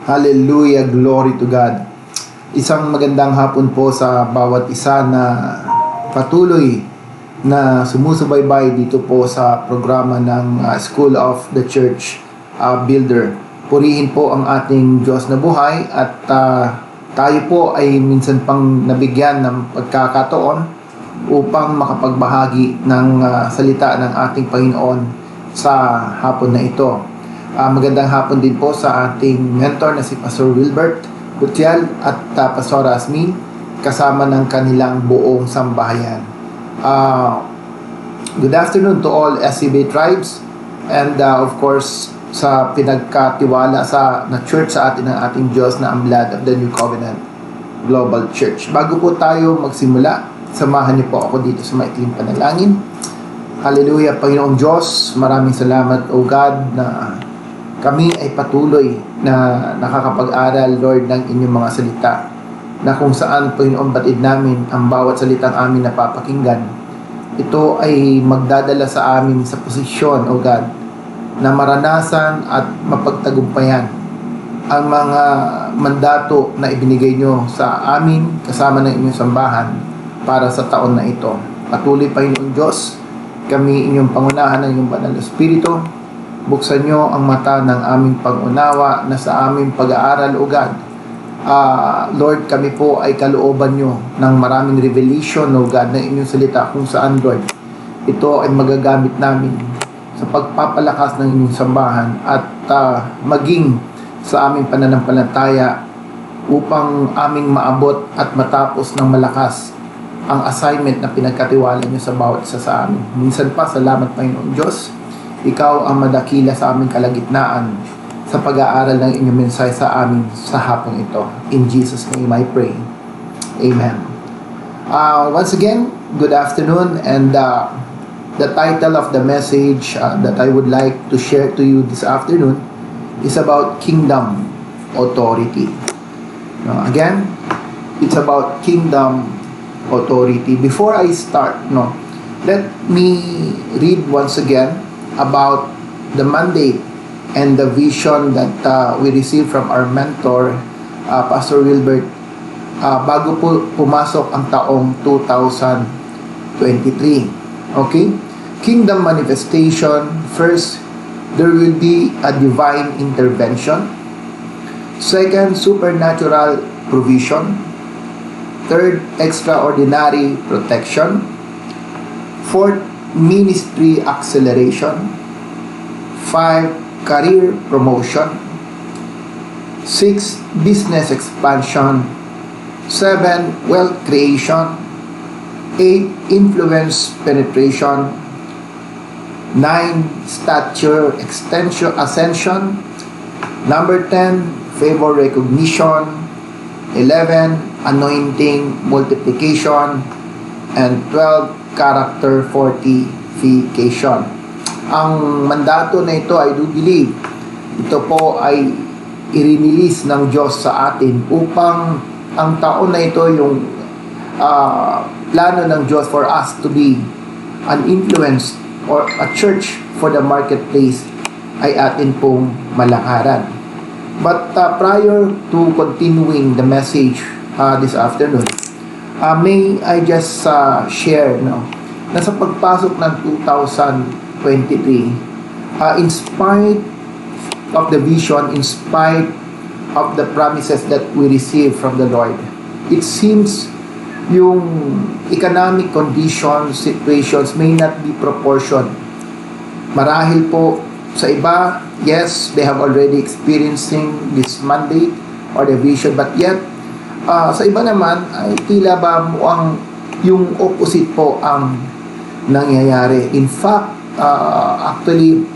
Hallelujah, glory to God. Isang magandang hapon po sa bawat isa na patuloy na sumusubaybay dito po sa programa ng School of the Church Builder. Purihin po ang ating Diyos na buhay at tayo po ay minsan pang nabigyan ng pagkakataon upang makapagbahagi ng salita ng ating Panginoon sa hapon na ito. Magandang hapon din po sa ating mentor na si Pastor Wilbert Gutial at Pastor Asmin kasama ng kanilang buong sambahayan. Good afternoon to all SCB tribes and of course sa pinagkatiwala na church sa atin ng ating Diyos na ang Blood of the New Covenant Global Church. Bago po tayo magsimula, samahan niyo po ako dito sa maikling panalangin. Hallelujah, Panginoong Diyos, maraming salamat, O God, na kami ay patuloy na nakakapag-aral, Lord, ng inyong mga salita, na kung saan, Panginoon, batid namin ang bawat salitang amin napapakinggan. Ito ay magdadala sa amin sa posisyon, O God, na maranasan at mapagtagumpayan ang mga mandato na ibinigay nyo sa amin kasama ng inyong sambahan para sa taon na ito. Patuloy, Panginoon Diyos, kami inyong pangunahan ng inyong banal na Espiritu. Buksan nyo ang mata ng aming pag-unawa na sa aming pag-aaral, O God. Lord, kami po ay kalooban nyo ng maraming revelation, O God, na inyong salita kung saan, Lord, ito ay magagamit namin sa pagpapalakas ng inyong sambahan at maging sa aming pananampalataya upang aming maabot at matapos ng malakas ang assignment na pinagkatiwala nyo sa bawat isa sa amin. Minsan pa, salamat, Panginoon Diyos. Ikaw ang madakila sa aming kalagitnaan sa pag-aaral ng inyong mensahe sa amin sa hapong ito. In Jesus' name I pray. Amen. Once again, good afternoon, and the title of the message that I would like to share to you this afternoon is about kingdom authority. Again, it's about kingdom authority. Before I start, let me read once again about the mandate and the vision that we received from our mentor, Pastor Wilbert, bago po pumasok ang taong 2023. Okay? Kingdom manifestation. First, there will be a divine intervention. Second, supernatural provision. Third, extraordinary protection. Fourth, ministry acceleration. 5, career promotion. 6, business expansion. 7, wealth creation. 8, influence penetration. 9, stature extension ascension. Number 10, favor recognition. 11, anointing multiplication. And 12, character fortification. Ang mandato na ito, I do believe, ito po ay irinilis ng Diyos sa atin upang ang taon na ito yung plano ng Diyos for us to be an influence or a church for the marketplace ay atin pong malakaran. But prior to continuing the message this afternoon, may I just share na sa pagpasok ng 2023, in spite of the vision, in spite of the promises that we receive from the Lord, it seems yung economic conditions, situations may not be proportioned. Marahil po sa iba, yes, they have already experiencing this mandate or the vision, but yet sa iba naman ay tila ba muang yung opposite po ang nangyayari. In fact, actually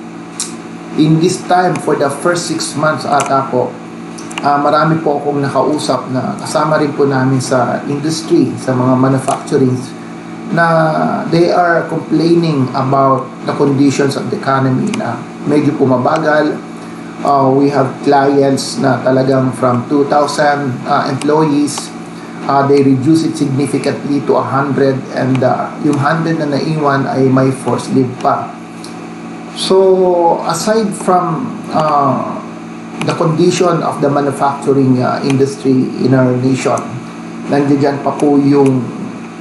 in this time for the first 6 months ata po, marami po akong nakausap na kasama rin po namin sa industry, sa mga manufacturing, na they are complaining about the conditions of the economy na medyo pumabagal. We have clients na talagang from 2,000 employees, they reduce it significantly to 100, and yung 100 na naiwan ay may forced leave pa. So aside from the condition of the manufacturing industry in our nation. Nandiyan pa po yung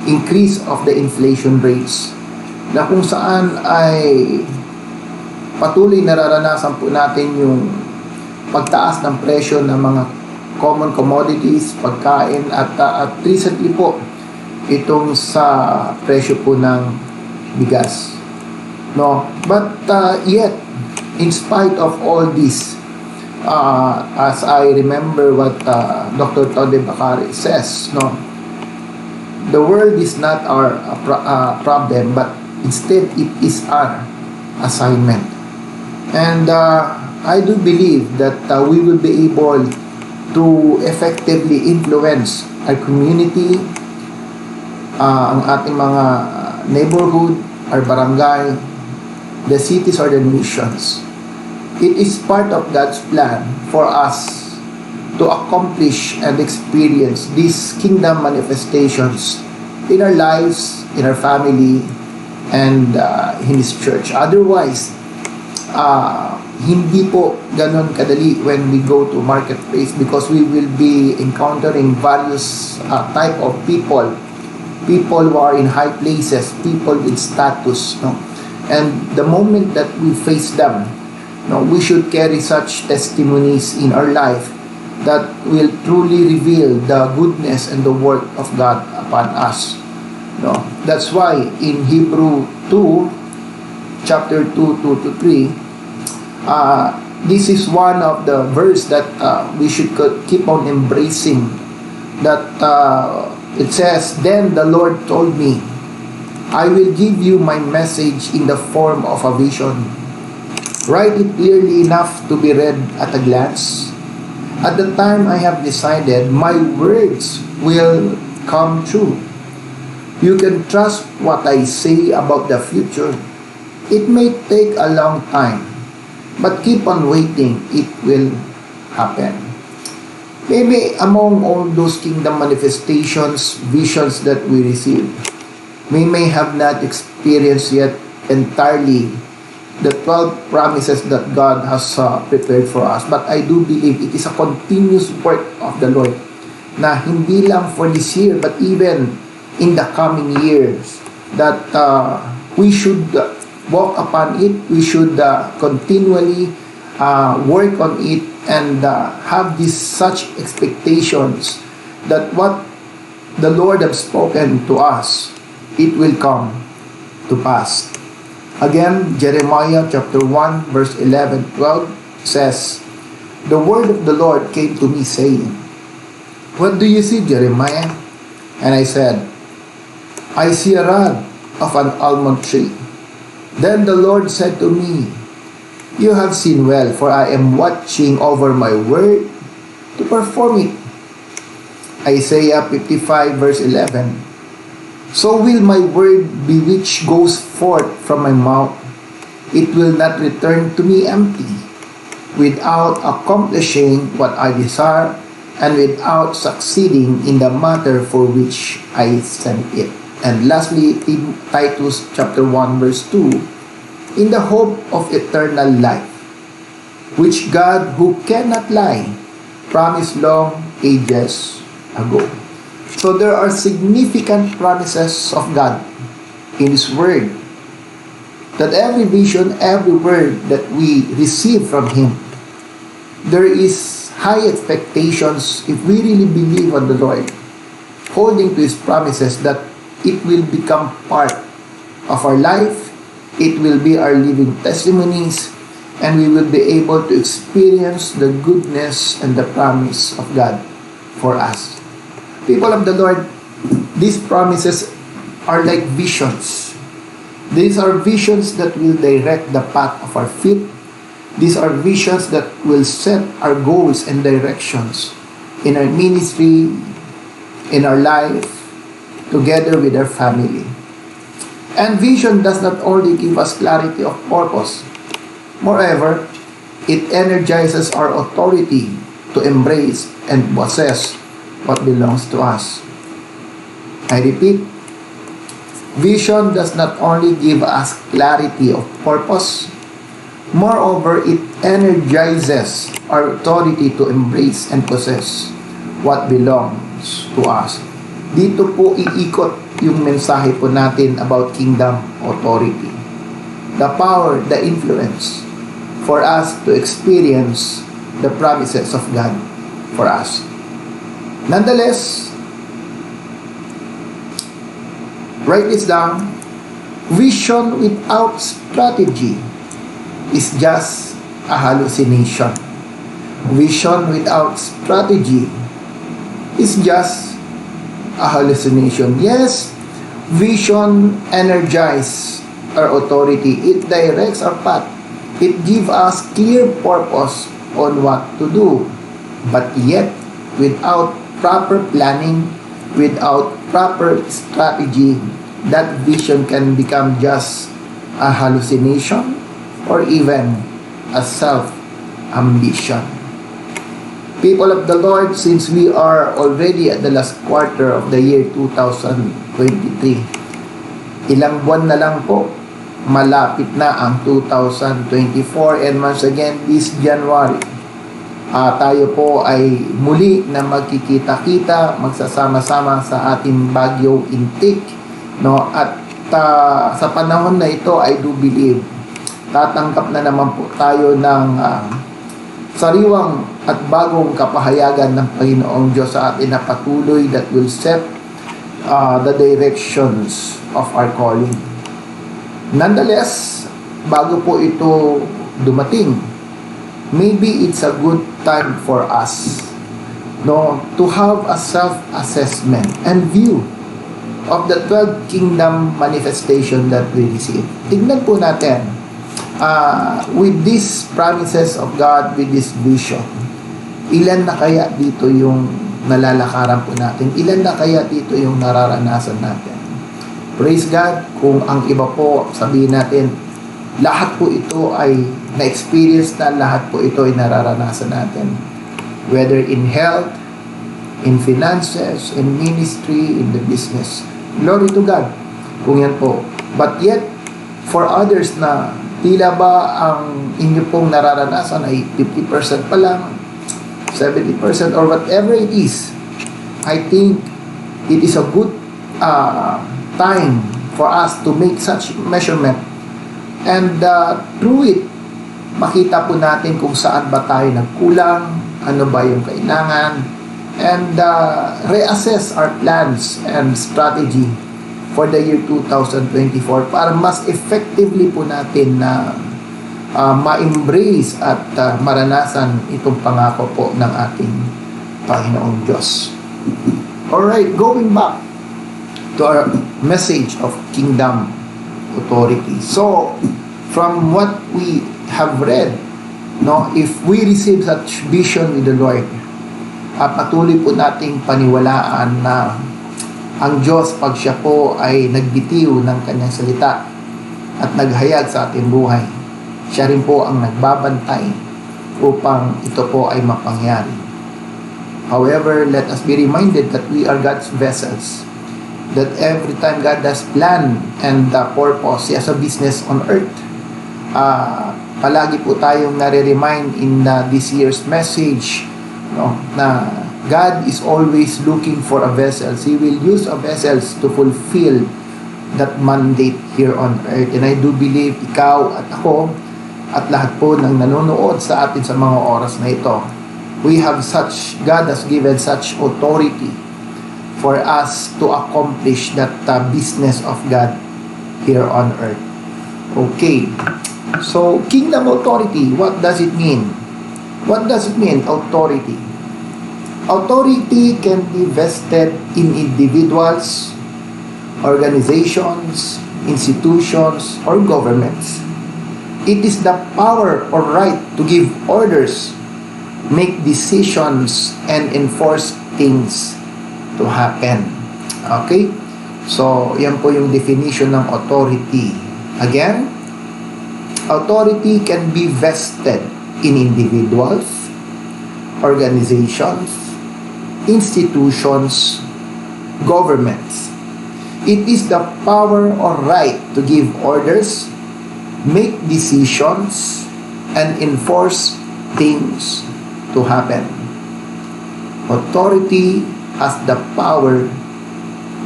increase of the inflation rates na kung saan ay patuloy nararanasan po natin yung pagtaas ng presyo ng mga common commodities, pagkain at recently po itong sa presyo po ng bigas. No, but yet in spite of all this, as I remember what Dr. Tode Bakari says, no, the world is not our problem, but instead it is our assignment. And I do believe that we will be able to effectively influence our community, ang ating mga neighborhood, our barangay, the cities or the nations. It is part of God's plan for us to accomplish and experience these kingdom manifestations in our lives, in our family, and in His church. Otherwise, hindi po ganun kadali when we go to marketplace, because we will be encountering various type of people who are in high places, people with status, no? And the moment that we face them, no, we should carry such testimonies in our life that will truly reveal the goodness and the work of God upon us. No? That's why in Hebrew 2, chapter 2, 2-3, this is one of the verse that we should keep on embracing. That it says, "Then the Lord told me, I will give you my message in the form of a vision. Write it clearly enough to be read at a glance. At the time I have decided, my words will come true. You can trust what I say about the future. It may take a long time, but keep on waiting, it will happen." Maybe among all those kingdom manifestations, visions that we receive, we may have not experienced yet entirely the 12 promises that God has prepared for us. But I do believe it is a continuous work of the Lord, na hindi lang for this year, but even in the coming years, that we should walk upon it, we should continually work on it, and have such expectations that what the Lord has spoken to us, it will come to pass. Again, Jeremiah chapter 1 verse 11-12 says, "The word of the Lord came to me saying, What do you see, Jeremiah?" And I said, "I see a rod of an almond tree." Then the Lord said to me, "You have seen well, for I am watching over my word to perform it." Isaiah 55 verse 11, "So will my word be which goes forth from my mouth. It will not return to me empty, without accomplishing what I desire, and without succeeding in the matter for which I sent it." And lastly, in Titus chapter 1 verse 2, "In the hope of eternal life, which God, who cannot lie, promised long ages ago." So there are significant promises of God in His Word, that every vision, every word that we receive from Him, there is high expectations if we really believe on the Lord, holding to His promises, that it will become part of our life, it will be our living testimonies, and we will be able to experience the goodness and the promise of God for us. People of the Lord, these promises are like visions. These are visions that will direct the path of our feet. These are visions that will set our goals and directions in our ministry, in our life, together with our family. And vision does not only give us clarity of purpose. Moreover, it energizes our authority to embrace and possess what belongs to us. I repeat, vision does not only give us clarity of purpose, Moreover, it energizes our authority to embrace and possess what belongs to us. Dito po iikot yung mensahe po natin about kingdom authority. The power, the influence for us to experience the promises of God for us. Nonetheless, write this down. Vision without strategy is just a hallucination. Vision without strategy is just a hallucination. Yes, vision energizes our authority. It directs our path. It gives us clear purpose on what to do. But yet, without proper planning, without proper strategy, that vision can become just a hallucination or even a self-ambition. People of the Lord, since we are already at the last quarter of the year 2023, ilang buwan na lang po, malapit na ang 2024, and once again, this January, tayo po ay muli na magkikita-kita, magsasama-sama sa ating Baguio Intake, no? At sa panahon na ito, I do believe tatanggap na naman po tayo ng sariwang at bagong kapahayagan ng Panginoong Diyos sa atin na patuloy that will set the directions of our calling. Nonetheless, bago po ito dumating, maybe it's a good time for us, no, to have a self-assessment and view of the 12 kingdom manifestation that we receive. Tignan po natin, with these promises of God, with this vision, ilan na kaya dito yung nalalakaran po natin? Ilan na kaya dito yung nararanasan natin? Praise God, kung ang iba po, sabihin natin, lahat po ito ay na-experience na, lahat po ito ay nararanasan natin. Whether in health, in finances, in ministry, in the business. Glory to God kung yan po. But yet, for others na tila ba ang inyo pong nararanasan ay 50% pa lang, 70% or whatever it is, I think it is a good time for us to make such measurement, and through it makita po natin kung saan ba tayo nagkulang, ano ba yung kailangan, and reassess our plans and strategy for the year 2024 para mas effectively po natin na ma-embrace at maranasan itong pangako po ng ating Panginoong Diyos. Alright, going back to our message of kingdom authority. So, from what we have read, no, if we receive such vision with the Lord, patuloy po nating paniwalaan na ang Diyos, pag siya po ay nagbitiw ng kanyang salita at naghayag sa ating buhay, siya rin po ang nagbabantay upang ito po ay mapangyari. However, let us be reminded that we are God's vessels, that every time God has plan and purpose, He has a business on earth. Palagi po tayong nare-remind in this year's message, no, na God is always looking for a vessel. He will use a vessels to fulfill that mandate here on earth. And I do believe ikaw at ako at lahat po ng nanonood sa atin sa mga oras na ito, we have such, God has given such authority for us to accomplish that business of God here on earth. Okay. So, kingdom authority, what does it mean? What does it mean, authority? Authority can be vested in individuals, organizations, institutions, or governments. It is the power or right to give orders, make decisions, and enforce things to happen. Okay? So, yan po yung definition ng authority. Again, authority can be vested in individuals, organizations, institutions, governments. It is the power or right to give orders, make decisions, and enforce things to happen. Authority has the power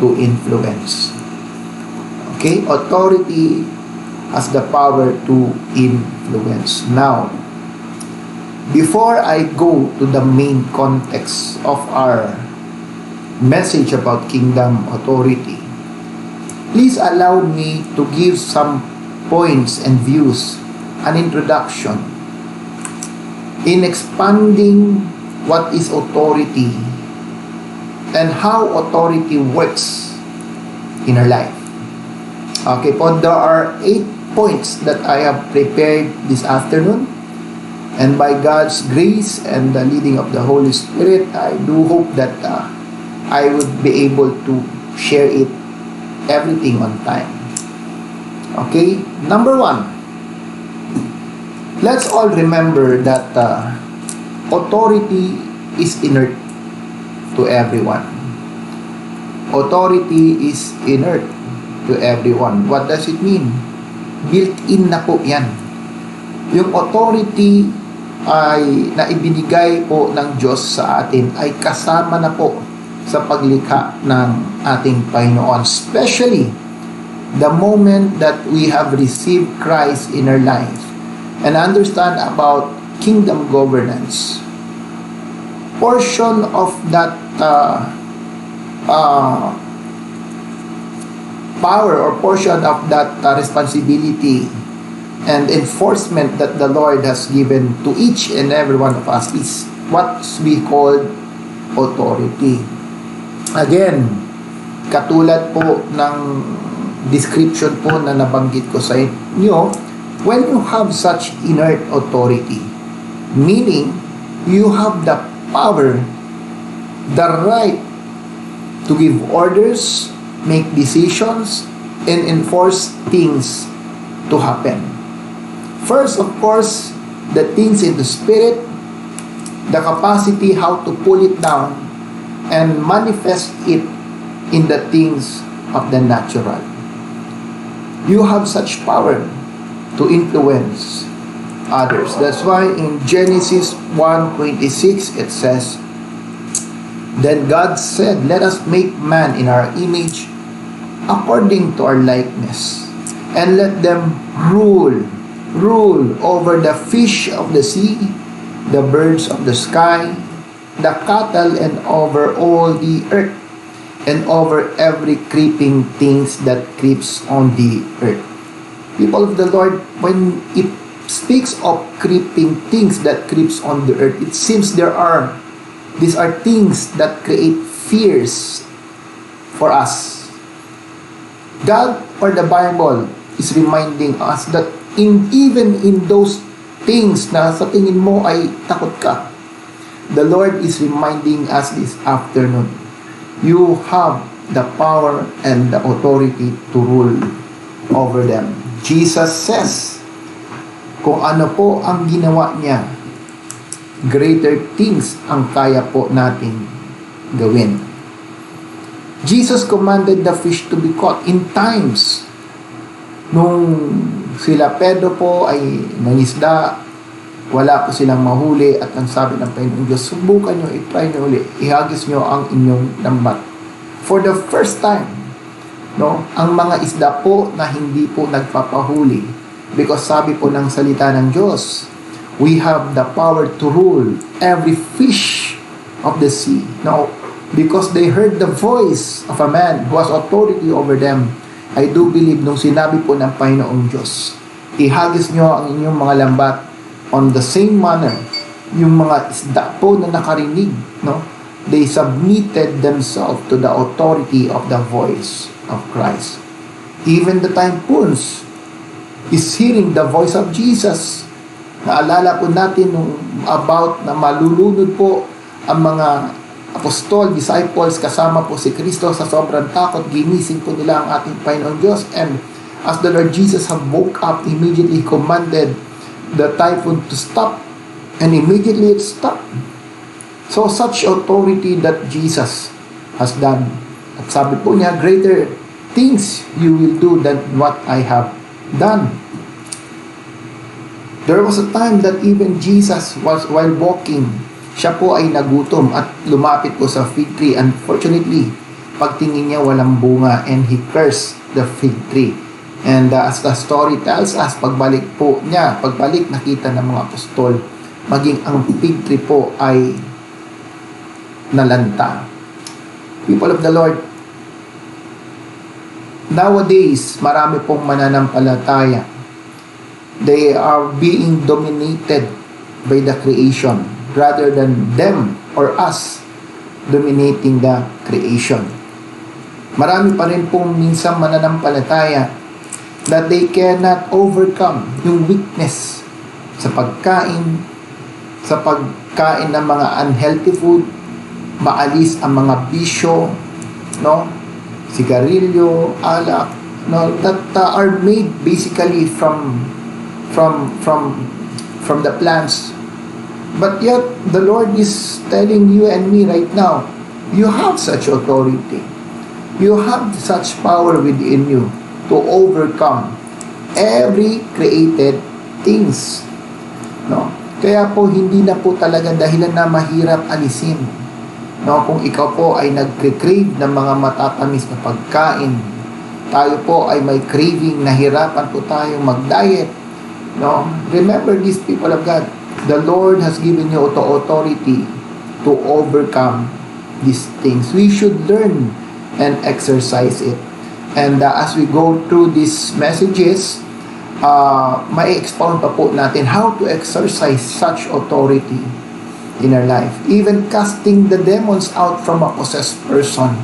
to influence. Okay? Authority has the power to influence. Now, before I go to the main context of our message about kingdom authority, please allow me to give some points and views, an introduction in expanding what is authority and how authority works in our life. Okay po, there are 8 points that I have prepared this afternoon, and by God's grace and the leading of the Holy Spirit, I do hope that I would be able to share it everything on time. Okay, number 1, let's all remember that authority is inert to everyone. Authority is inert to everyone. What does it mean? Built-in na po yan. Yung authority ay na ibinigay po ng Diyos sa atin ay kasama na po sa paglikha ng ating Panginoon. Especially the moment that we have received Christ in our life and understand about kingdom governance. Portion of that power or portion of that responsibility and enforcement that the Lord has given to each and every one of us is what we call authority. Again, katulad po ng description po na nabanggit ko sa inyo, when you have such inert authority, meaning you have the power, the right to give orders, make decisions, and enforce things to happen. First, of course, the things in the spirit, the capacity how to pull it down and manifest it in the things of the natural. You have such power to influence others. That's why in Genesis 1:26 it says, "Then God said, let us make man in our image, according to our likeness, and let them rule over the fish of the sea, the birds of the sky, the cattle, and over all the earth, and over every creeping things that creeps on the earth." People of the Lord, when it speaks of creeping things that creeps on the earth, it seems these are things that create fears for us. God or the Bible is reminding us that even in those things na sa tingin mo ay takot ka, the Lord is reminding us this afternoon, you have the power and the authority to rule over them. Jesus says, kung ano po ang ginawa niya, greater things ang kaya po natin gawin. Jesus commanded the fish to be caught in times nung sila Pedro po ay nangisda, wala po silang mahuli, at ang sabi ng Panginoon Diyos, subukan nyo, i-try nyo uli, ihagis nyo ang inyong lambat. For the first time, ang mga isda po na hindi po nagpapahuli, because sabi po ng salita ng Diyos, we have the power to rule every fish of the sea. Now, because they heard the voice of a man who has authority over them, I do believe nung sinabi po ng Panginoong Diyos, ihagis nyo ang inyong mga lambat, on the same manner, yung mga isda po na nakarinig, they submitted themselves to the authority of the voice of Christ. Even the typhoons is hearing the voice of Jesus. Naalala po natin about na malulunod po ang mga apostol, disciples, kasama po si Kristo, sa sobrang takot, ginising po nila ang ating Panginoon Diyos, and as the Lord Jesus have woke up, immediately commanded the typhoon to stop, and immediately it stopped. So such authority that Jesus has done. At sabi po niya, greater things you will do than what I have done. There was a time that even Jesus was, while walking, siya po ay nagutom at lumapit po sa fig tree. Unfortunately, pagtingin niya walang bunga and he cursed the fig tree. And as the story tells us, pagbalik nakita ng mga apostol, maging ang fig tree po ay nalanta. People of the Lord, nowadays, marami pong mananampalataya. They are being dominated by the creation rather than them or us dominating the creation. Marami pa rin pong minsan mananampalataya that they cannot overcome yung weakness sa pagkain ng mga unhealthy food, maalis ang mga bisyo, no? Sigarilyo, alak, no, that are made basically from the plants. But yet the Lord is telling you and me right now, you have such authority, you have such power within you to overcome every created things, no? Kaya po hindi na po talaga dahilan na mahirap alisin, no? Kung ikaw po ay nagcrave ng mga matatamis na pagkain, tayo po ay may craving, nahirapan po tayong mag-diet, no? Remember this, people of God, the Lord has given you authority to overcome these things. We should learn and exercise it. And as we go through these messages, may expound pa po natin how to exercise such authority in our life. Even casting the demons out from a possessed person.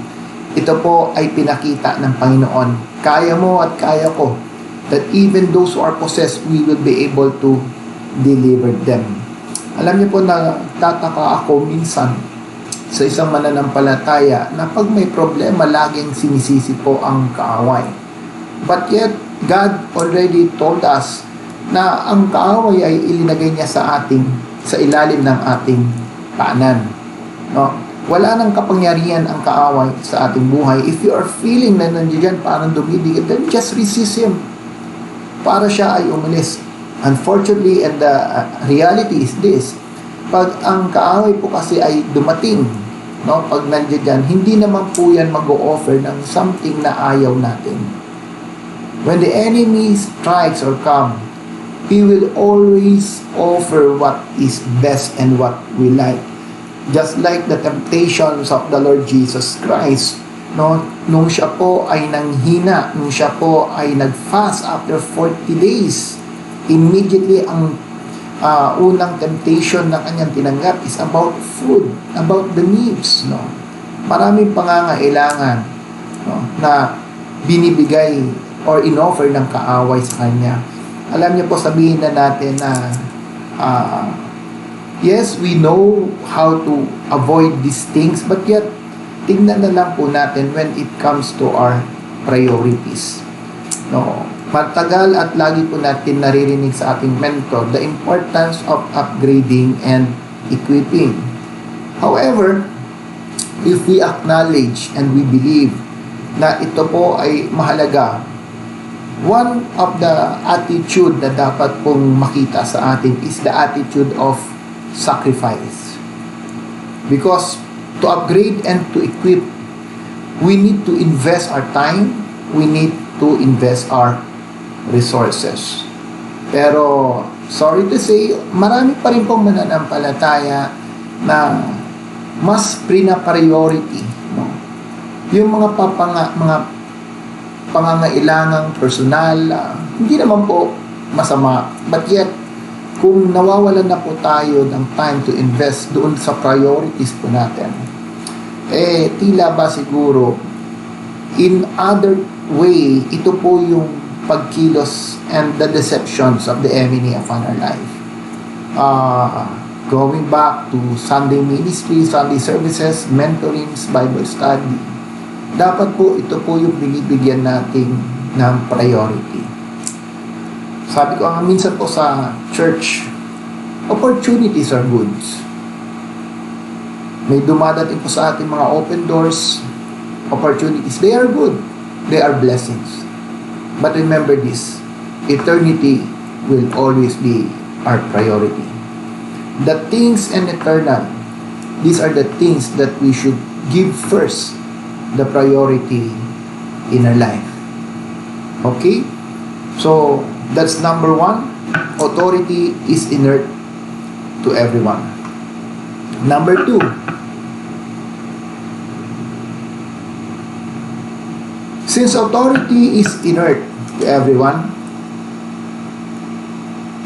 Ito po ay pinakita ng Panginoon. Kaya mo at kaya ko. That even those who are possessed, we will be able to deliver them. Alam niyo po na tataka ako minsan sa isang mananampalataya na pag may problema, laging sinisisi po ang kaaway. But yet, God already told us na ang kaaway ay ilinagay niya sa ilalim ng ating paanan. No? Wala nang kapangyarihan ang kaaway sa ating buhay. If you are feeling na nandiyan parang dumidikit, then just resist him para siya ay umalis. Unfortunately, and the reality is this, pag ang kaaway po kasi ay dumating, no, pag nandiyan dyan, hindi naman po yan mag-o-offer ng something na ayaw natin. When the enemy strikes or come, he will always offer what is best and what we like. Just like the temptations of the Lord Jesus Christ, no, nung siya po ay nanghina, nung siya po ay nag-fast after 40 days, immediately ang unang temptation na kanyang tinanggap is about food, about the needs, no. Maraming pangangailangan, no, na binibigay or inoffer ng kaaway sa kanya. Alam niyo po, sabihin na natin na yes, we know how to avoid these things, but yet tingnan na lang po natin when it comes to our priorities, no. Matagal at lagi po natin naririnig sa ating mentor the importance of upgrading and equipping. However, if we acknowledge and we believe na ito po ay mahalaga, one of the attitude na dapat pong makita sa atin is the attitude of sacrifice. Because to upgrade and to equip, we need to invest our time, we need to invest our resources. Pero sorry to say, marami pa rin pong mananampalataya na mas priority, no? Yung mga pangangailangang personal, hindi naman po masama, but yet kung nawawalan na po tayo ng time to invest doon sa priorities po natin, tila ba siguro in other way, ito po yung pagkilos and the deceptions of the enemy upon our life. Going back to Sunday ministry, Sunday services, mentorings, Bible study, dapat po ito po yung binibigyan natin ng priority. Sabi ko minsan po sa church, opportunities are goods. May dumadating po sa ating mga open doors, opportunities. They are good. They are blessings. But remember this, eternity will always be our priority. The things and eternal, these are the things that we should give first the priority in our life. Okay? So, that's number one. Authority is inert to everyone. Number two, since authority is inert to everyone,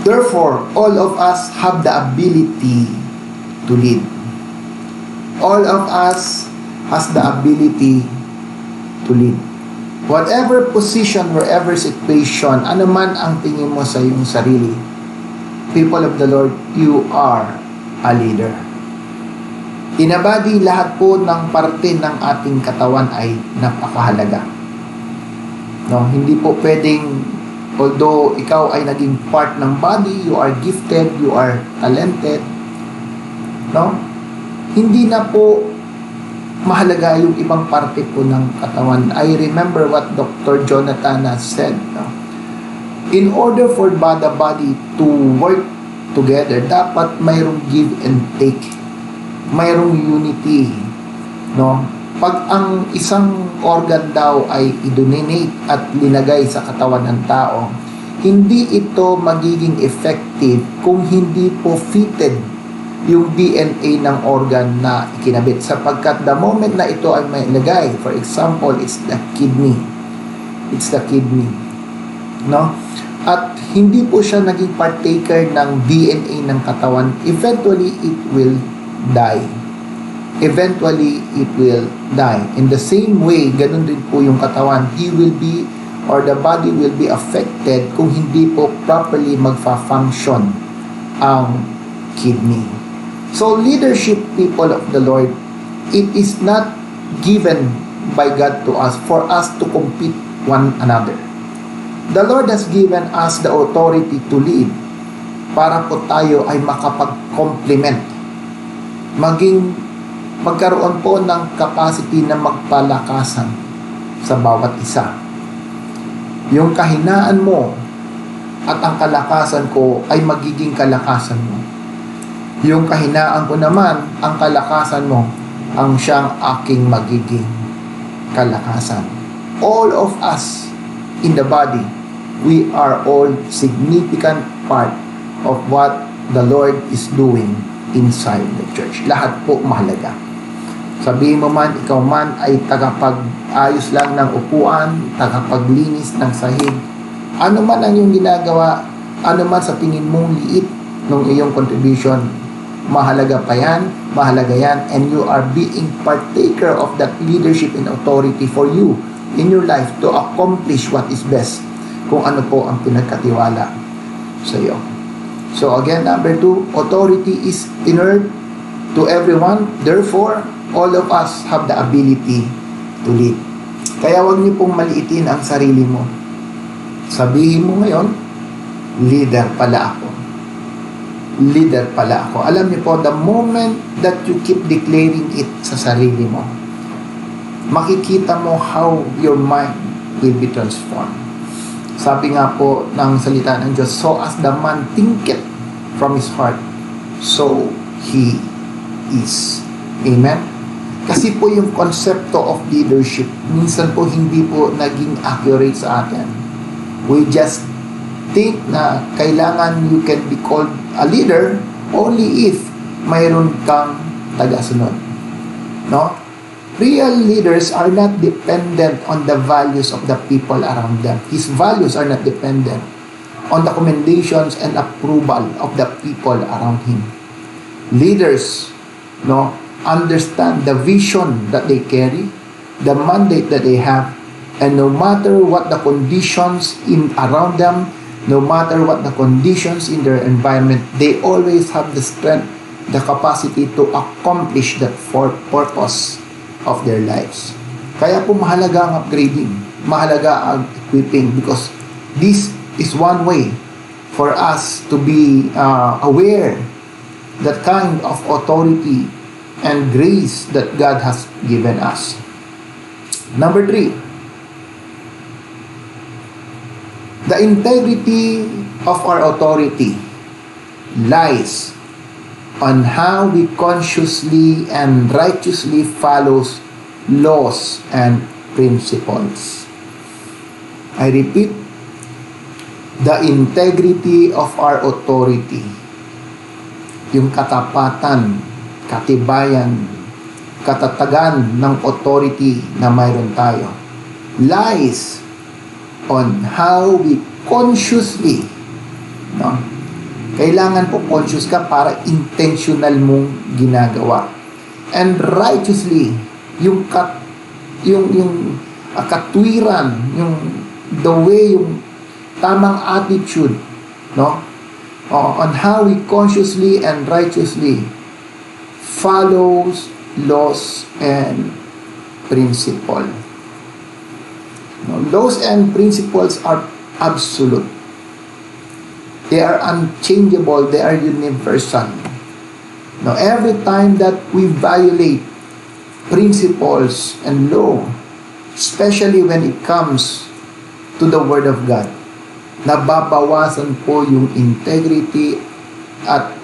therefore, all of us have the ability to lead. All of us has the ability to lead. Whatever position, wherever situation, ano man ang tingin mo sa iyong sarili, people of the Lord, you are a leader. In a body, lahat po ng parte ng ating katawan ay napakahalaga. No, hindi po pwedeng, although ikaw ay naging part ng body, you are gifted, you are talented, no? Hindi na po mahalaga yung ibang parte po ng katawan. I remember what Dr. Jonathan has said, no? In order for the body to work together, dapat mayroong give and take. Mayroong unity, no? Pag ang isang organ daw ay i-donate at linagay sa katawan ng tao, hindi ito magiging effective kung hindi po fitted yung DNA ng organ na ikinabit. Sapagkat the moment na ito ay may ilagay, for example, it's the kidney. It's the kidney. No? At hindi po siya naging partaker ng DNA ng katawan, eventually it will die. Eventually, it will die. In the same way, ganun din po yung katawan. He will be, or the body will be affected kung hindi po properly magfa-function ang kidney. So, leadership, people of the Lord, it is not given by God to us for us to compete one another. The Lord has given us the authority to lead para po tayo ay makapag-complement. Magkaroon po ng capacity na magpalakasan sa bawat isa. Yung kahinaan mo at ang kalakasan ko ay magiging kalakasan mo. Yung kahinaan ko naman, ang kalakasan mo, ang siyang aking magiging kalakasan. All of us in the body, we are all significant part of what the Lord is doing inside the church. Lahat po mahalaga. Sabihin mo man, ikaw man ay tagapag-ayos lang ng upuan, tagapaglinis ng sahig. Ano man ang iyong ginagawa, ano man sa tingin mong liit ng iyong contribution, mahalaga pa yan, mahalaga yan, and you are being partaker of that leadership and authority for you in your life to accomplish what is best, kung ano po ang pinagkatiwala sa iyo. So again, number 2, authority is inert to everyone. Therefore, all of us have the ability to lead. Kaya huwag niyo pong maliitin ang sarili mo. Sabihin mo ngayon, leader pala ako. Leader pala ako. Alam niyo po, the moment that you keep declaring it sa sarili mo, makikita mo how your mind will be transformed. Sabi nga po ng salita ng Diyos, so as the man thinketh from his heart, so he is. Amen? Kasi po yung konsepto of leadership, minsan po hindi po naging accurate sa atin. We just think na kailangan you can be called a leader only if mayroon kang tagasunod. No? Real leaders are not dependent on the values of the people around them. His values are not dependent on the commendations and approval of the people around him. Leaders, no, understand the vision that they carry, the mandate that they have, and no matter what the conditions in around them, no matter what the conditions in their environment, they always have the strength, the capacity to accomplish that purpose of their lives. Kaya po mahalaga ang upgrading, mahalaga ang equipping, because this is one way for us to be aware that kind of authority and grace that God has given us. Number 3, the integrity of our authority lies on how we consciously and righteously follows laws and principles. I repeat, the integrity of our authority, yung katapatan, katibayan, katatagan ng authority na mayroon tayo, lies on how we consciously, no? Kailangan po conscious ka para intentional mong ginagawa. And righteously, yung katwiran, yung the way, yung tamang attitude, no? On how we consciously and righteously follows laws and principle. No, laws and principles are absolute. They are unchangeable. They are universal. Now, every time that we violate principles and law, especially when it comes to the Word of God, nababawasan po yung integrity at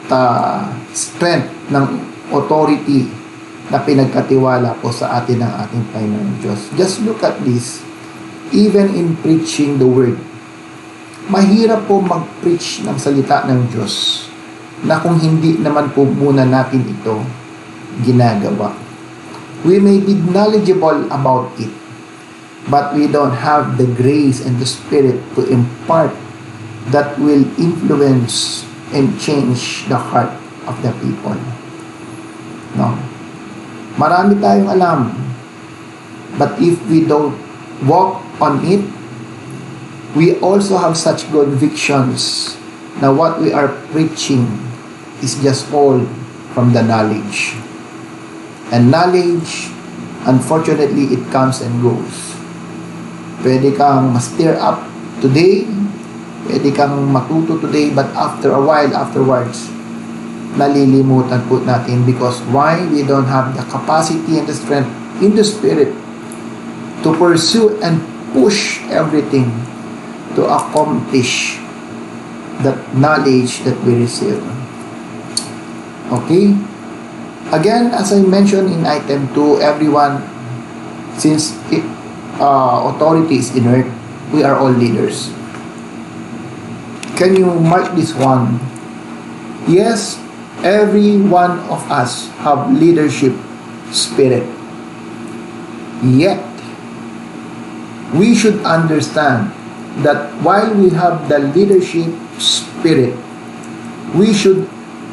strength ng authority na pinagkatiwala po sa atin ng ating Panginoon Diyos. Just look at this. Even in preaching the Word, mahirap po mag-preach ng salita ng Diyos na kung hindi naman po muna natin ito ginagawa. We may be knowledgeable about it, but we don't have the grace and the Spirit to impart that will influence and change the heart of the people. No? Marami tayong alam, but if we don't walk on it, we also have such convictions na what we are preaching is just all from the knowledge. And knowledge, unfortunately, it comes and goes. Pwede kang ma-stir up today, pwede kang matuto today, but after a while, afterwards, nalilimutan po natin because why? We don't have the capacity and the strength in the Spirit to pursue and push everything to accomplish that knowledge that we receive. Okay? Again, as I mentioned in item 2, everyone, since authority is inert, we are all leaders. Can you mark this one? Yes, every one of us have leadership spirit. Yet, we should understand that while we have the leadership spirit, we should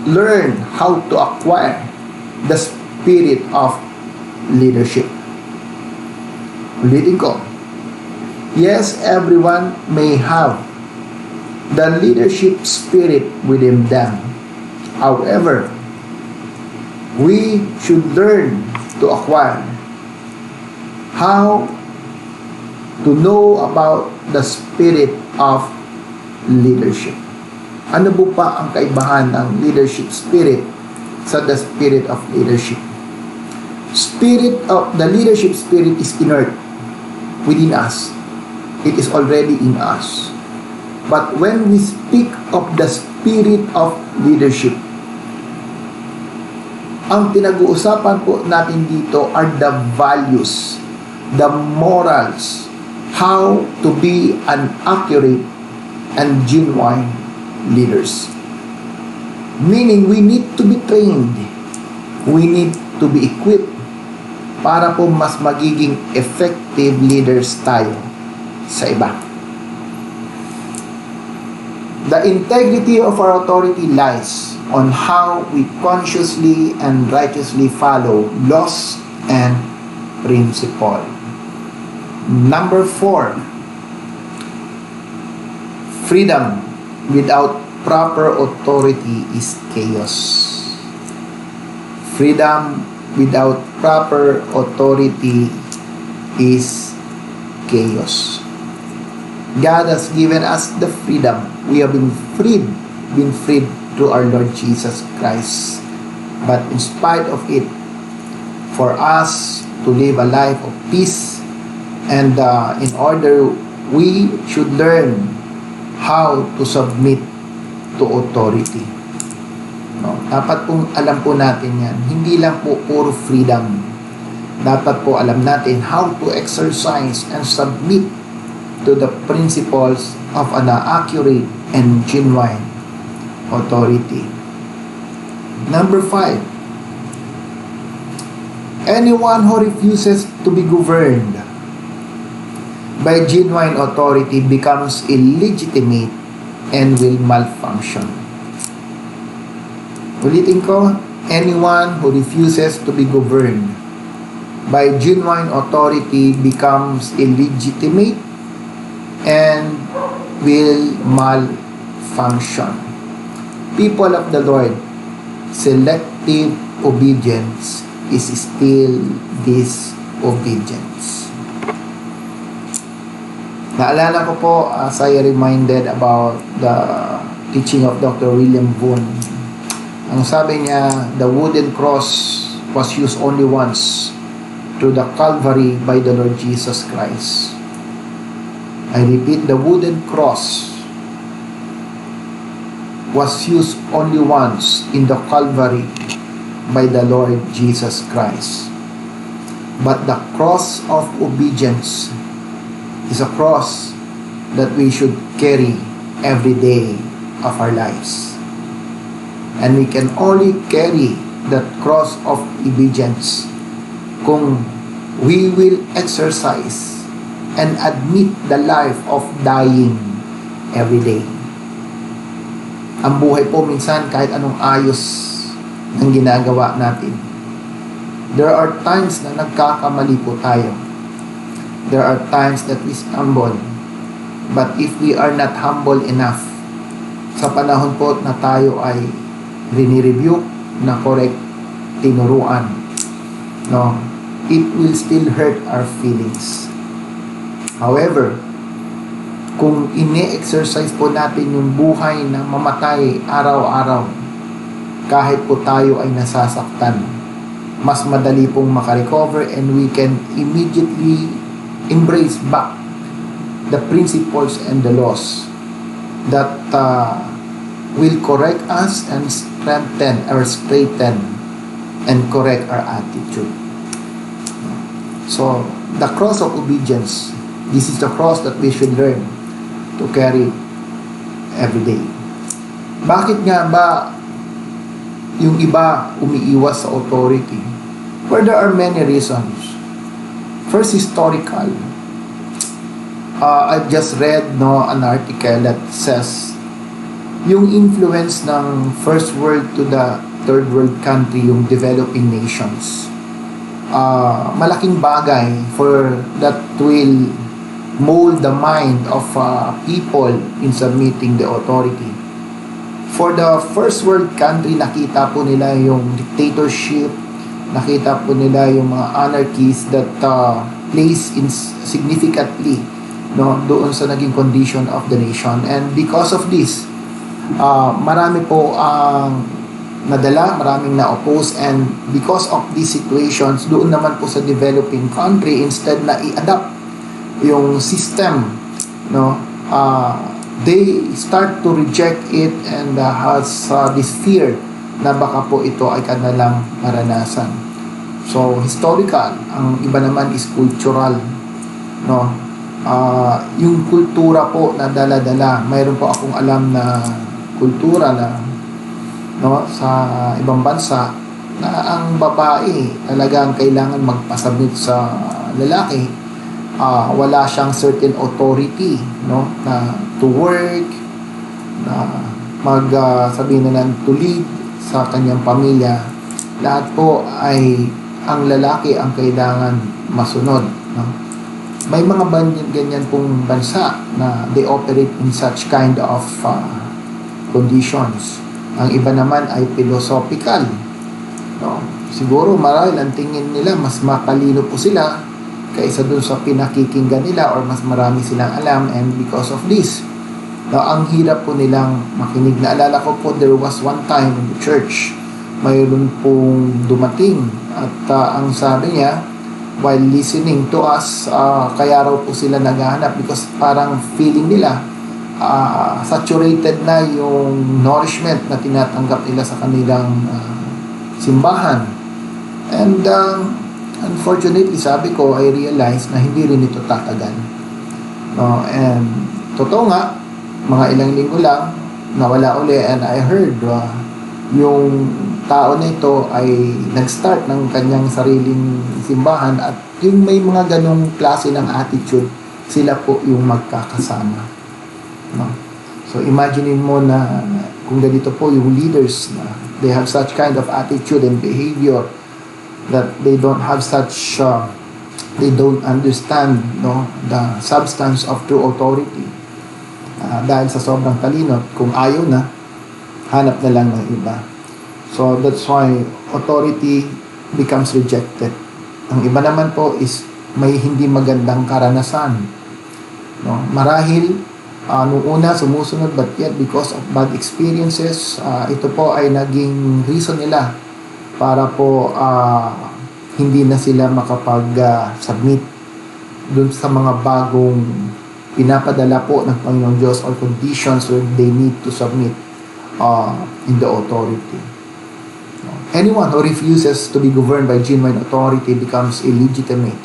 learn how to acquire the spirit of leadership. Ulitin ko. Yes, everyone may have the leadership spirit within them. However, we should learn to acquire how to know about the spirit of leadership. Ano po pa ang kaibahan ng leadership spirit sa the spirit of leadership? The leadership spirit is inert within us. It is already in us. But when we speak of the spirit of leadership, ang pinag-uusapan po natin dito are the values, the morals, how to be an accurate and genuine leaders. Meaning, we need to be trained. We need to be equipped para po mas magiging effective leaders tayo sa iba. The integrity of our authority lies on how we consciously and righteously follow laws and principle. Number 4, freedom without proper authority is chaos. Freedom without proper authority is chaos. God has given us the freedom. We have been freed through our Lord Jesus Christ. But in spite of it, for us to live a life of peace, and in order, we should learn how to submit to authority. No? Dapat pong alam po natin yan. Hindi lang po puro freedom. Dapat po alam natin how to exercise and submit to the principles of an accurate and genuine authority. Number 5, anyone who refuses to be governed by genuine authority becomes illegitimate and will malfunction. Ulitin ko, anyone who refuses to be governed by genuine authority becomes illegitimate and will malfunction. People of the Lord, selective obedience is still disobedience. Naalala ko po as I reminded about the teaching of Dr. William Boone. Ang sabi niya, the wooden cross was used only once through the Calvary by the Lord Jesus Christ. I repeat, the wooden cross was used only once in the Calvary by the Lord Jesus Christ. But the cross of obedience is a cross that we should carry every day of our lives. And we can only carry that cross of obedience kung we will exercise and admit the life of dying every day. Ang buhay po minsan kahit anong ayos ng ginagawa natin. There are times na nagkakamali po tayo. There are times that we stumble. But if we are not humble enough, sa panahon po na tayo ay rini-review na correct tinuruan, no, it will still hurt our feelings. However, kung ini-exercise po natin yung buhay na mamatay araw-araw, kahit po tayo ay nasasaktan, mas madali pong makarecover and we can immediately embrace back the principles and the laws that will correct us and straighten and correct our attitude. So, the cross of obedience, this is the cross that we should learn to carry every day. Bakit nga ba yung iba umiiwas sa authority? Well, there are many reasons. First, historical. I just read an article that says yung influence ng first world to the third world country, yung developing nations, malaking bagay for that will mold the mind of people in submitting the authority. For the first world country, nakita po nila yung dictatorship, nakita po nila yung mga anarchies that plays in significantly doon sa naging condition of the nation. And because of this, marami po ang nadala, maraming na-oppose, and because of these situations, doon naman po sa developing country, instead na i-adapt yung system, they start to reject it and has this fear na baka po ito ay kanilang maranasan. So, historical. Ang iba naman is cultural. Yung kultura po na dala-dala. Mayroon po akong alam na kultura na sa ibang bansa na ang babae talagang kailangan magpasabit sa lalaki. Wala siyang certain authority na to work, na sabihin na to lead sa kanyang pamilya. Lahat po ay ang lalaki ang kailangan masunod. May mga ganyan pong bansa na they operate in such kind of conditions. Ang iba naman ay philosophical. Siguro marahil ang tingin nila mas matalino po sila kaysa dun sa pinakikinggan nila or mas marami silang alam, and because of this, ang hirap po nilang makinig. Naalala ko po, there was one time in the church, mayroon pong dumating at ang sabi niya, while listening to us, kaya raw po sila naghahanap because parang feeling nila saturated na yung nourishment na tinatanggap nila sa kanilang simbahan. And unfortunately, sabi ko, I realized na hindi rin ito tatagal. No? And totoo nga, mga ilang linggo lang, nawala uli, and I heard yung tao na ito ay nag-start ng kanyang sariling simbahan, at yung may mga ganong klase ng attitude, sila po yung magkakasama. No? So imagine mo na kung ganito po yung leaders na they have such kind of attitude and behavior, that they don't have such they don't understand, no, the substance of true authority, dahil sa sobrang talino. Kung ayaw na, hanap na lang ng iba. So that's why authority becomes rejected. Ang iba naman po is may hindi magandang karanasan, no? Marahil nung una sumusunod, but yet because of bad experiences, ito po ay naging reason nila para po hindi na sila makapag-submit dun sa mga bagong pinapadala po ng Panginoong Diyos, or conditions where they need to submit in the authority. Anyone who refuses to be governed by genuine authority becomes illegitimate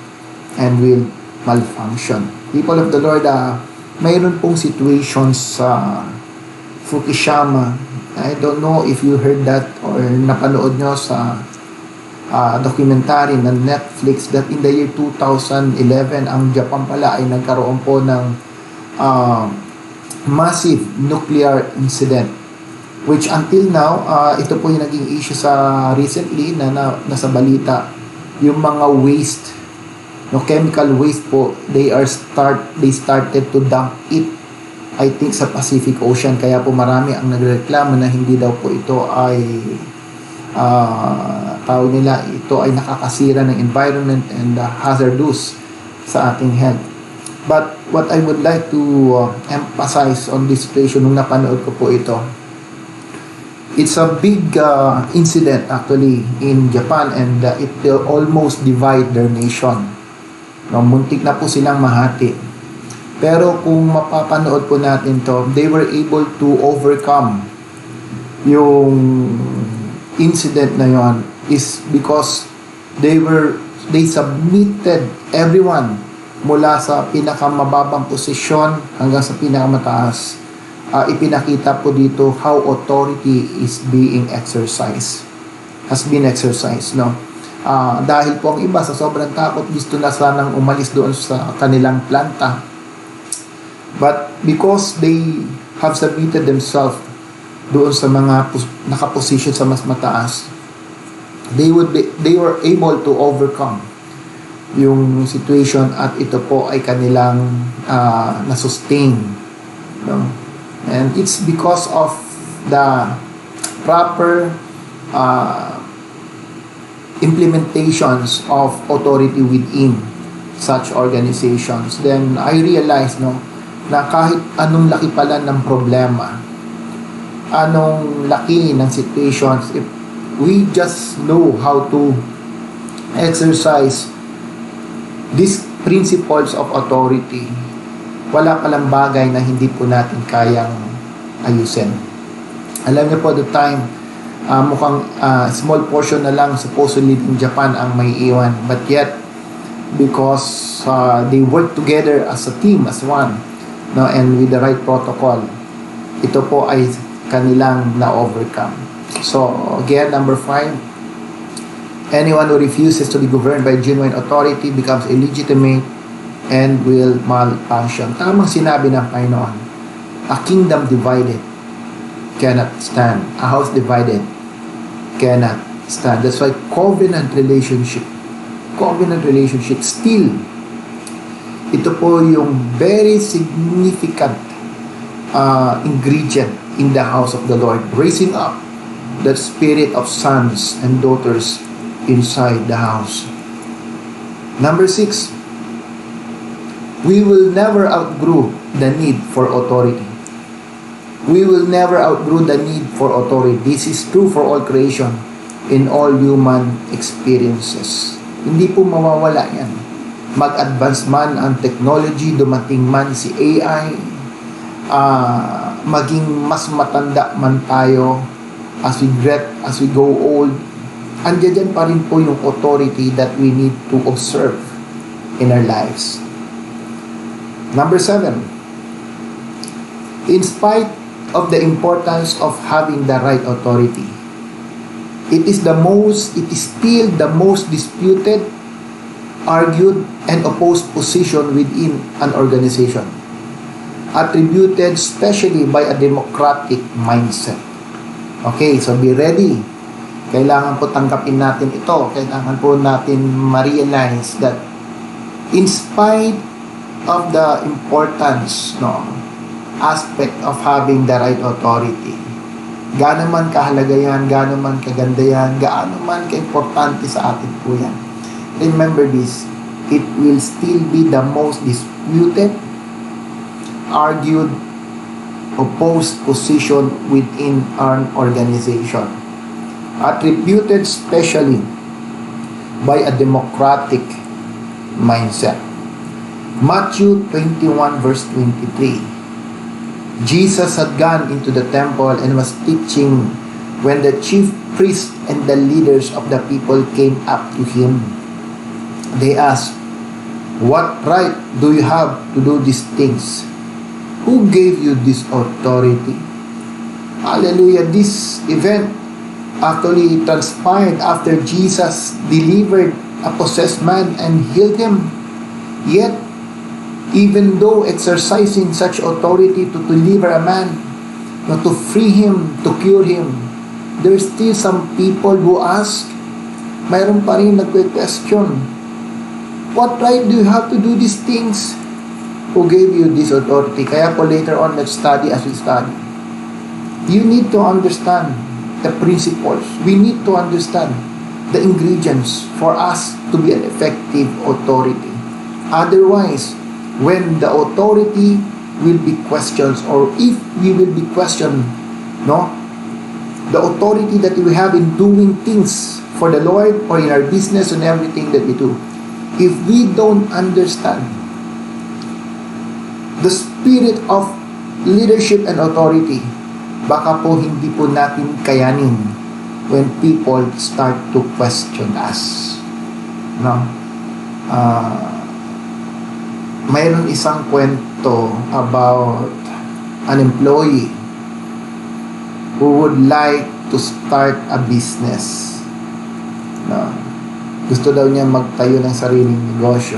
and will malfunction. People of the Lord, mayroon pong situations sa Fukushima. I don't know if you heard that or napanood nyo sa documentary ng Netflix, that in the year 2011, ang Japan pala ay nagkaroon po ng massive nuclear incident, which until now, ito po yung naging issue sa recently na nasa balita, yung mga waste, no, chemical waste po, they started to dump it, I think, sa Pacific Ocean. Kaya po marami ang nagreklamo na hindi daw po ito ay tawag nila, ito ay nakakasira ng environment and hazardous sa ating health. But what I would like to emphasize on this situation, nung napanood ko po ito, it's a big incident actually in Japan, and it will almost divide their nation. No, muntik na po silang mahati. Pero kung mapapanood po natin to, they were able to overcome yung incident na yon, is because they submitted everyone mula sa pinakamababang posisyon hanggang sa pinakamataas. Ipinakita po dito how authority is being exercised, has been exercised, no? Dahil po ang iba sa sobrang takot, gusto na sanang umalis doon sa kanilang planta, but because they have submitted themselves doon sa mga nakaposisyon sa mas mataas, they were able to overcome yung situation, at ito po ay kanilang na-sustain, no? And it's because of the proper implementations of authority within such organizations. Then I realized, no, na kahit anong laki pala ng problema, anong laki ng situations, if we just know how to exercise these principles of authority, wala palang bagay na hindi po natin kayang ayusin. Alam niyo po, the time, mukhang small portion na lang supposedly in Japan ang may iwan, but yet because they work together as a team, as one, no, and with the right protocol, ito po ay kanilang na-overcome. So again, number 5, anyone who refuses to be governed by genuine authority becomes illegitimate and will malfunction. Tamang sinabi ng Panginoon, a kingdom divided cannot stand. A house divided cannot stand. That's why covenant relationship still, ito po yung very significant ingredient in the house of the Lord, raising up the spirit of sons and daughters inside the house. Number 6, we will never outgrow the need for authority. We will never outgrow the need for authority. This is true for all creation in all human experiences. Hindi po mawawala yan. Mag-advance man ang technology, dumating man si AI, maging mas matanda man tayo, as we go old, andiyan pa rin po yung authority that we need to observe in our lives. Number 7, in spite of the importance of having the right authority, it is still the most disputed, argued, and opposed position within an organization, attributed especially by a democratic mindset. Okay, so be ready. Kailangan po tanggapin natin ito. Kailangan po natin ma-realize that in spite of the importance, aspect of having the right authority, gaano man kahalaga yan, gaano man kaganda yan, gaano man kaimportante sa atin po yan, remember this, it will still be the most disputed, argued, opposed position within an organization, attributed especially by a democratic mindset. Matthew 21 verse 23. Jesus had gone into the temple and was teaching when the chief priests and the leaders of the people came up to him. They asked, "What right do you have to do these things? Who gave you this authority?" Hallelujah. This event actually transpired after Jesus delivered a possessed man and healed him. Yet, even though exercising such authority to deliver a man, to free him, to cure him, there's still some people who ask, mayroon pa rin nagque-question, what right do you have to do these things? Who gave you this authority? Kaya po later on, let's study as we study. You need to understand the principles. We need to understand the ingredients for us to be an effective authority. Otherwise, when the authority will be questioned, or if we will be questioned, the authority that we have in doing things for the Lord or in our business and everything that we do, if we don't understand the spirit of leadership and authority, baka po hindi po natin kayanin when people start to question us. Mayroon isang kwento about an employee who would like to start a business. Gusto daw niya magtayo ng sariling negosyo.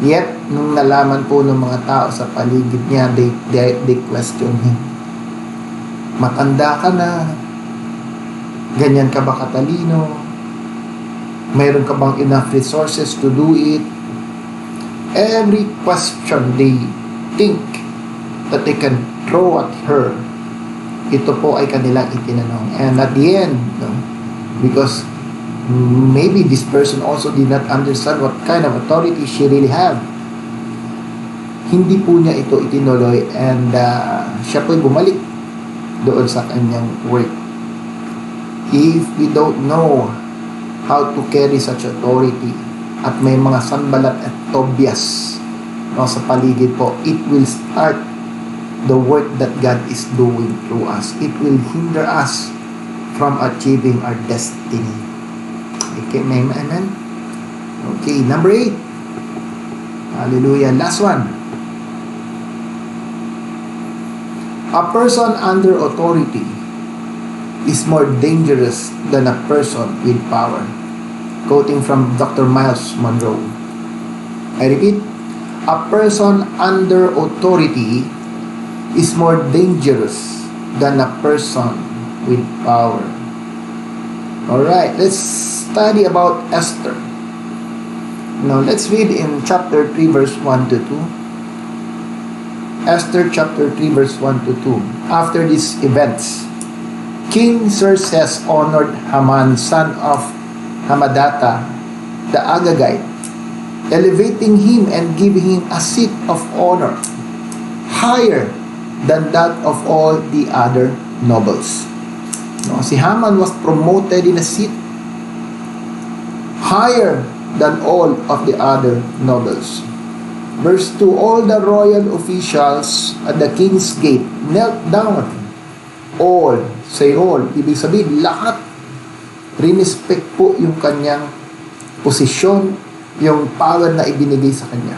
Yet, nung nalaman po ng mga tao sa paligid niya, they question him. Matanda ka na, ganyan ka ba katalino? Mayroon ka bang enough resources to do it? Every question they think that they can throw at her, ito po ay kanilang itinanong. And at the end, because maybe this person also did not understand what kind of authority she really had, hindi po niya ito itinuloy, and siya po'y bumalik doon sa kanyang work. If we don't know how to carry such authority, at may mga Sanballat at Tobias sa paligid po, it will start the work that God is doing through us. It will hinder us from achieving our destiny. Okay, amen? Okay, number 8. Hallelujah. Last one. A person under authority is more dangerous than a person with power. Quoting from Dr. Miles Monroe. I repeat, a person under authority is more dangerous than a person with power. Alright, let's study about Esther. Now, let's read in chapter 3, verse 1 to 2. Esther chapter 3, verse 1 to 2. After these events, King Xerxes honored Haman, son of Hammedatha, the Agagite, elevating him and giving him a seat of honor higher than that of all the other nobles. Si Haman was promoted in a seat higher than all of the other nobles. Verse 2, all the royal officials at the king's gate knelt down. All, say all, ibig sabihin, lahat. Rinespect po yung kanyang posisyon, yung power na ibinigay sa kanya.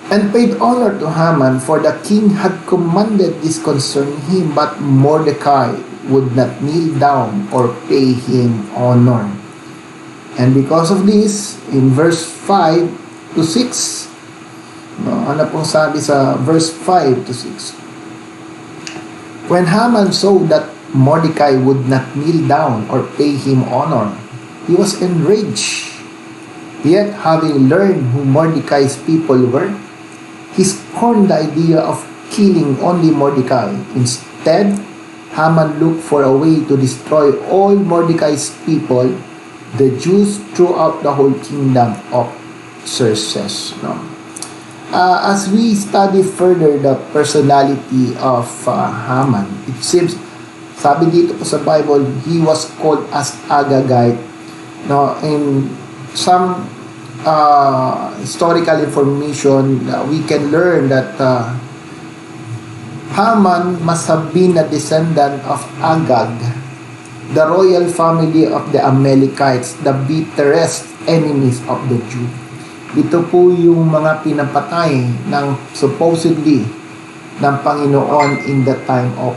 And paid honor to Haman, for the king had commanded this concerning him, but Mordecai would not kneel down or pay him honor. And because of this, in verse 5 to 6, ano pong sabi sa verse 5 to 6? When Haman saw that Mordecai would not kneel down or pay him honor, he was enraged. Yet, having learned who Mordecai's people were, he scorned the idea of killing only Mordecai. Instead, Haman looked for a way to destroy all Mordecai's people, the Jews, throughout the whole kingdom of Xerxes. As we study further the personality of Haman, it seems, sabi dito po sa Bible, he was called as Agagite. In some historical information, we can learn that Haman must have been a descendant of Agag, the royal family of the Amalekites, the bitterest enemies of the Jew. Ito po yung mga pinapatay ng supposedly ng Panginoon in the time of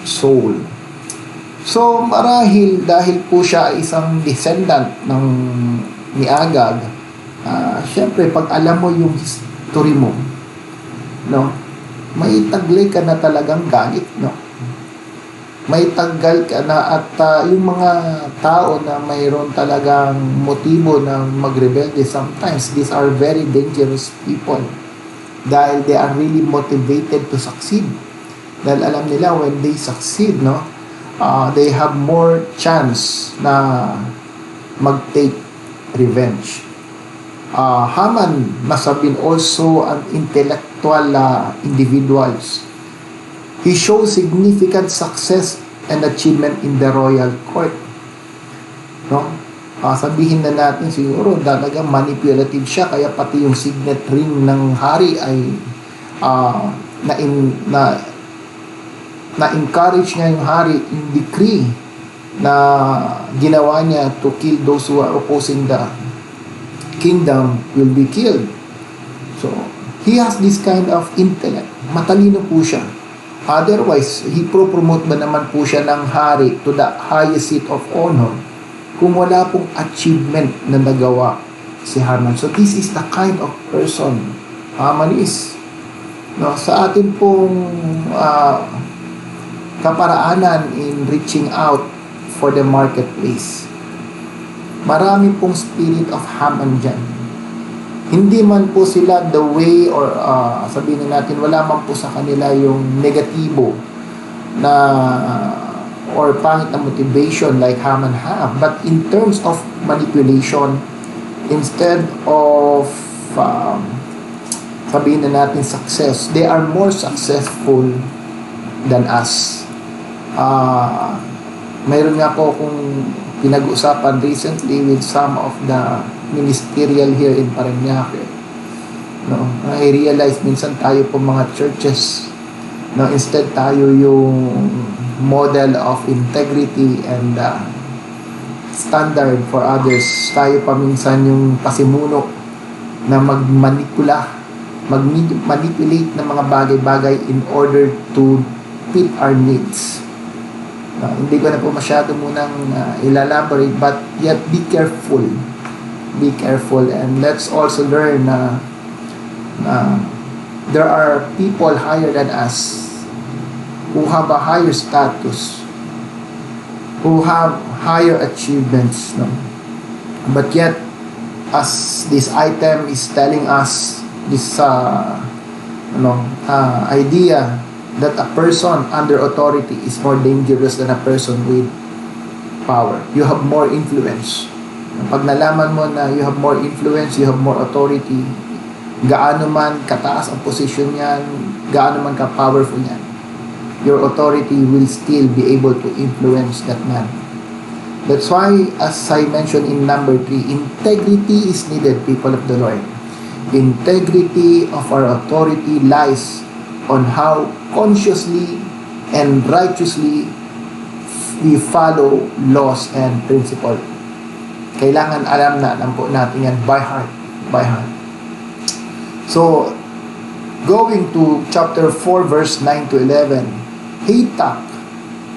Saul. So marahil dahil po siya isang descendant ni Agag, syempre pag alam mo yung history mo, may taglay ka na talagang galit, may tanggal ka na, at yung mga tao na mayroon talagang motibo na magrebelde, sometimes these are very dangerous people dahil they are really motivated to succeed. Dahil alam nila when they succeed, they have more chance na mag-take revenge. Haman must have been also an intellectual individuals. He showed significant success and achievement in the royal court. Sabihin na natin siguro talagang manipulative siya, kaya pati yung signet ring ng hari ay na-encourage niya yung hari in decree na ginawa niya to kill those who are opposing the kingdom will be killed. So, he has this kind of intellect. Matalino po siya. Otherwise, he promote ba naman po siya ng hari to the highest seat of honor kung wala pong achievement na nagawa si Haman. So, this is the kind of person Haman is. Sa atin pong kaparaanan in reaching out for the marketplace, marami pong spirit of Haman dyan. Hindi man po sila the way, or sabihin natin, wala man po sa kanila yung negatibo na or pangit na motivation like Haman have. But in terms of manipulation, instead of sabihin na natin success, they are more successful than us. Mayroon nga po kung pinag-usapan recently with some of the ministerial here in Parañaque. I realize minsan tayo po mga churches, instead tayo yung model of integrity and standard for others. Tayo pa minsan yung pasimuno na mag-manipulate ng mga bagay-bagay in order to fit our needs. Hindi ko na po masyado munang elaborate, but yet be careful, and let's also learn na there are people higher than us who have a higher status, who have higher achievements, but yet as this item is telling us this idea that a person under authority is more dangerous than a person with power. You have more influence. Pag nalaman mo na you have more influence, you have more authority, gaano man kataas ang position yan, gaano man ka-powerful yan, your authority will still be able to influence that man. That's why, as I mentioned in number 3, integrity is needed, people of the Lord. Integrity of our authority lies on how consciously and righteously we follow laws and principle. Kailangan alam po natin yan by heart. By heart. So, going to chapter 4, verse 9 to 11, Hatak.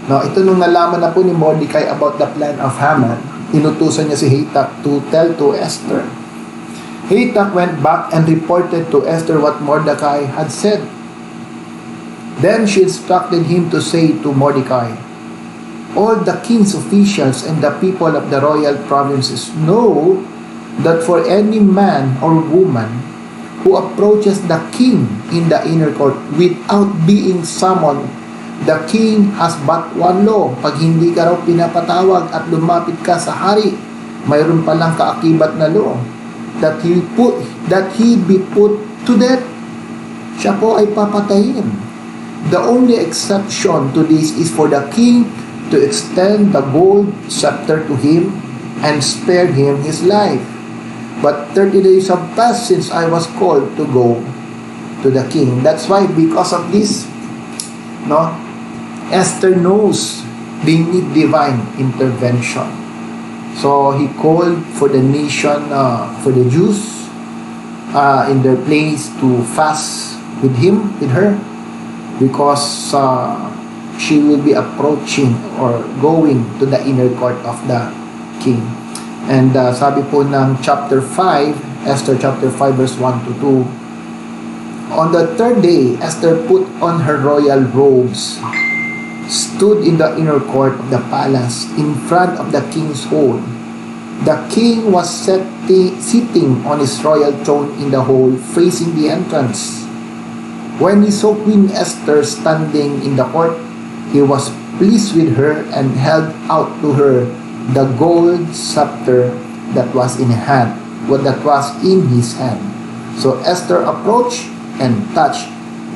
No, ito nung nalaman na po ni Mordecai about the plan of Haman, inutusan niya si Hatak to tell to Esther. Hatak went back and reported to Esther what Mordecai had said. Then she instructed him to say to Mordecai, all the king's officials and the people of the royal provinces know that for any man or woman who approaches the king in the inner court without being summoned, the king has but one law. Pag hindi ka raw pinapatawag at lumapit ka sa hari, mayroon palang kaakibat na law, that he be put to death. Siya po ay papatayin. The only exception to this is for the king to extend the gold scepter to him and spare him his life. But 30 days have passed since I was called to go to the king. That's why, because of this, no, Esther knows they need divine intervention. So he called for the nation, for the Jews in their place to fast with her, because she will be approaching or going to the inner court of the king. And sabi po ng chapter 5, Esther chapter 5 verse 1 to 2, on the third day, Esther put on her royal robes, stood in the inner court of the palace in front of the king's hall. The king was sitting on his royal throne in the hall facing the entrance. When he saw Queen Esther standing in the court, he was pleased with her and held out to her the gold scepter that was in his hand. So Esther approached and touched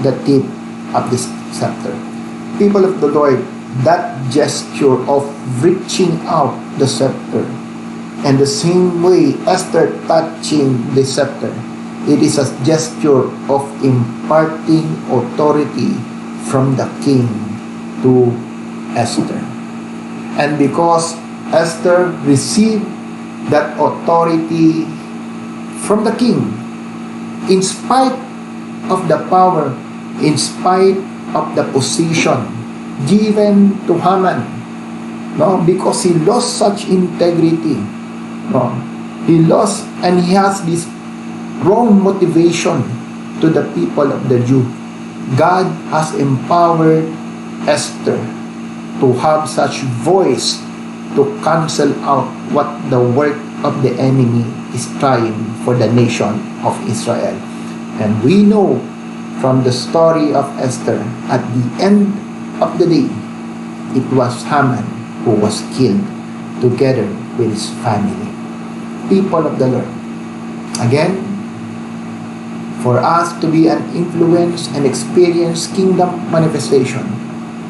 the tip of this scepter. People of the Lord, that gesture of reaching out the scepter, and the same way Esther touching the scepter, it is a gesture of imparting authority from the king to Esther. And because Esther received that authority from the king, in spite of the power, in spite of the position given to Haman, no, because he lost such integrity, no, he lost, and he has this wrong motivation to the people of the Jew. God has empowered Esther to have such voice to cancel out what the work of the enemy is trying for the nation of Israel. And we know from the story of Esther, at the end of the day, it was Haman who was killed together with his family. People of the Lord, again, for us to be an influence and experience kingdom manifestation,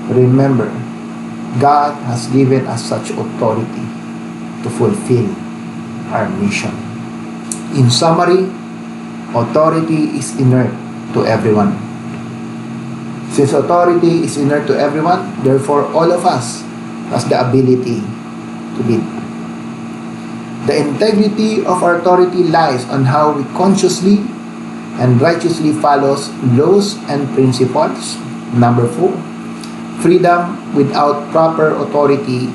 remember, God has given us such authority to fulfill our mission. In summary, authority is inert to everyone. Since authority is inert to everyone, therefore all of us has the ability to lead. The integrity of our authority lies on how we consciously and righteously follows laws and principles. Number 4, freedom without proper authority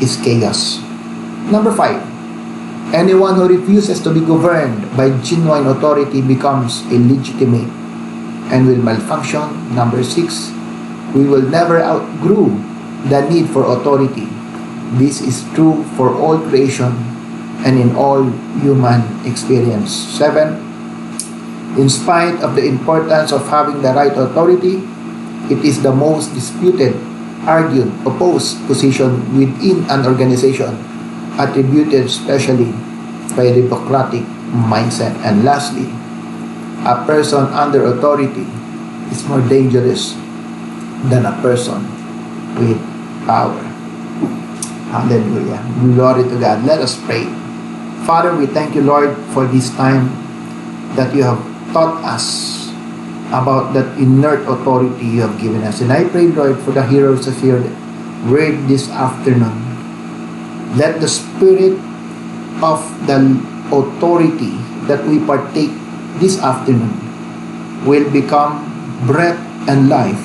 is chaos. Number 5, anyone who refuses to be governed by genuine authority becomes illegitimate and will malfunction. Number 6, we will never outgrow the need for authority. This is true for all creation and in all human experience. 7, in spite of the importance of having the right authority, it is the most disputed, argued, opposed position within an organization, attributed especially by a democratic mindset. And lastly, a person under authority is more dangerous than a person with power. Hallelujah. Glory to God. Let us pray. Father, we thank you, Lord, for this time that you have taught us about that inert authority you have given us. And I pray, Lord, for the hearers of your word this afternoon. Let the spirit of the authority that we partake this afternoon will become breath and life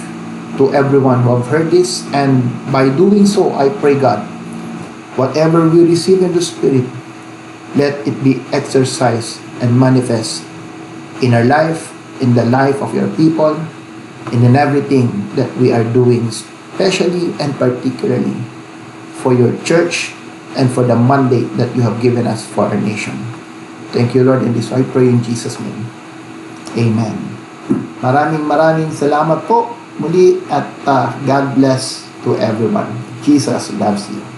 to everyone who have heard this. And by doing so, I pray, God, whatever we receive in the Spirit, let it be exercised and manifest in our life, in the life of your people, and in everything that we are doing, especially and particularly for your church and for the mandate that you have given us for our nation. Thank you, Lord, and this I pray in Jesus' name. Amen. Maraming salamat po muli at God bless to everyone. Jesus loves you.